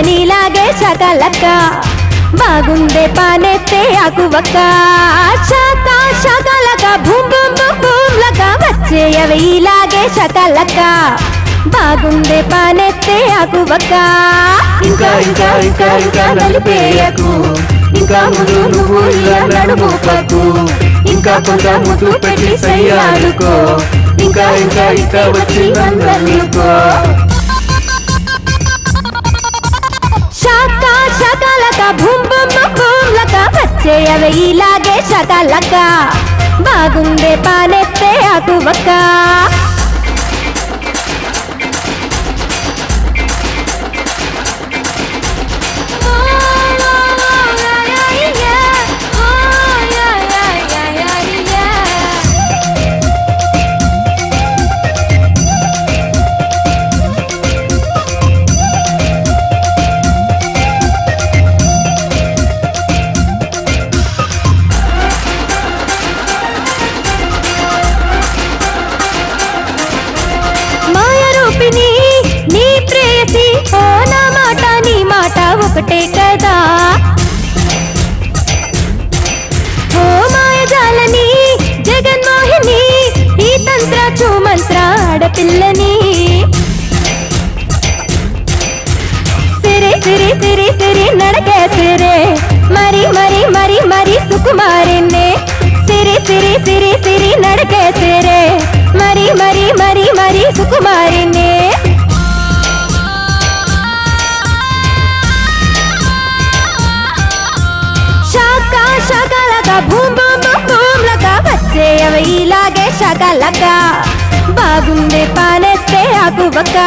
నీలాగే శకలక్క బాగుందే పానేస్తే ఆకువక్క శాకా శకలక భూమ్ భూమ్ భూమ్ లక వచ్చేయవి ఇలాగే శకలక్క బాగుందే పానేస్తే ఆకువక్క ఇంకా ఇంకా ఇంకా ఇంకా నలిపేయకు ఇంకా ముందు నువ్వు ఇలా నడుముపకు ఇంకా కొంత ముద్దు పెట్టి సయ్యాడుకో ఇంకా ఇంకా ఇంకా వచ్చి నన్నుకో శకలక భూమ్ భూమ్ భూమ్ లక వచ్చేయవి ఇలాగే శకలక బాగుందే పానేస్తే ఆకువక్క నీ ప్రేయసి ఓ నా మాట నీ మాట ఒకటే కదా ఓ మాయజాలని జగన్మోహిని ఈ తంత్ర చూమంత్ర ఆడపిల్లని సిరి సిరి సిరి సిరి నడకే సిరే మరి మరి మరి మరి సుకుమారినే సిరి సిరి సిరి సిరి నడకే సిరే మరి మరి మరి మరి సుకుమారినే శాకా శకలక భూమ్ భూమ్ భూమ్ లక వచ్చేయవి ఇలాగే శకలక బాగుందే పానేస్తే ఆకువక్క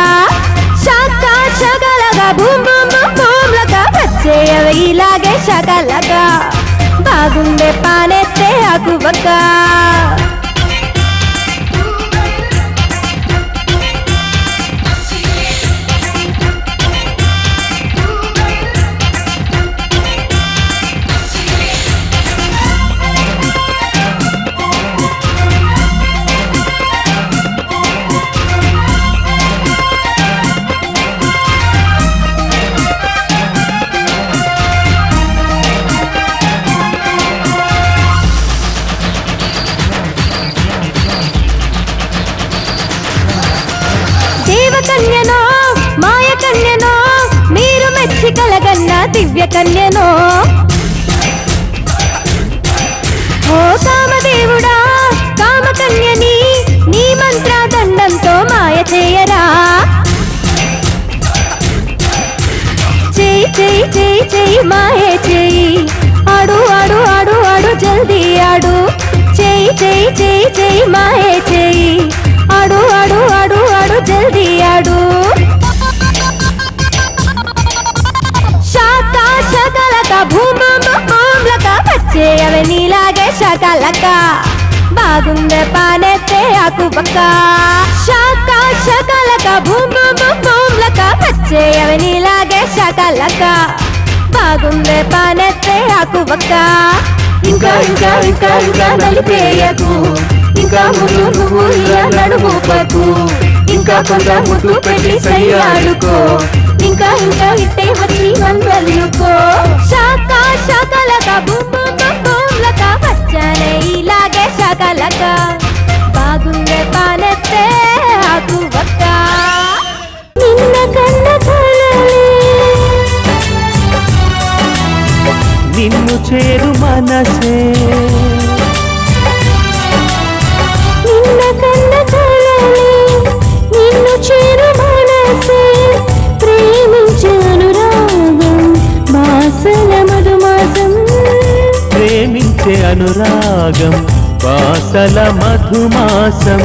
శాకా శకలక భూమ్ భూమ్ భూమ్ లక వచ్చేయవి ఇలాగే శకలక బాగుందే పానేస్తే ఆకువక్క కన్యనో మాయ కన్యనో మీరు మెచ్చి కలగన్న దివ్య కన్యనో ఓ కామదేవుడా కామ కన్యని నీ మంత్ర దండంతో మాయ చేయరా చేయి చేయి చేయి చేయి మాయే చేయి ఆడు ఆడు ఆడు ఆడు జల్దీ ఆడు చేయి చేయి చేయి చేయి మాయే చేయి ఆడు ఆడు ఆడు ఆడు జల్దీ ఆడు శాకా శకలక భూమ్ భూమ్ భూమ్ లక వచ్చేయవి నీలాగే శకలక బాగుందే పానేస్తే ఆకువక్క శాకా శకలక భూమ్ భూమ్ భూమ్ లక వచ్చేయవి నీలాగే శకలక బాగుందే పానేస్తే ఆకువక్క ఇంకా ఇంకా ఇంకా ఇంకా నలిపేయకు ఇంకా ముందు నువ్వు ఇలా నడుముపకు ఇంకా కొంత ముద్దు పెట్టి సయ్యాడుకో ఇంకా ఇంకా ఇట్టే వచ్చి నన్నుకో శాకా శకలక భూమ్ భూమ్ భూమ్ లక వచ్చానే ఇలాగే శకలక బాగుందే పానేస్తే ఆకువక్క నిన్న కన్న కలలే నిన్ను చేరు మనసే నిన్న కన్న కలలే నిన్ను చేరు కురిసే అనురాగం వాసల మధుమాసం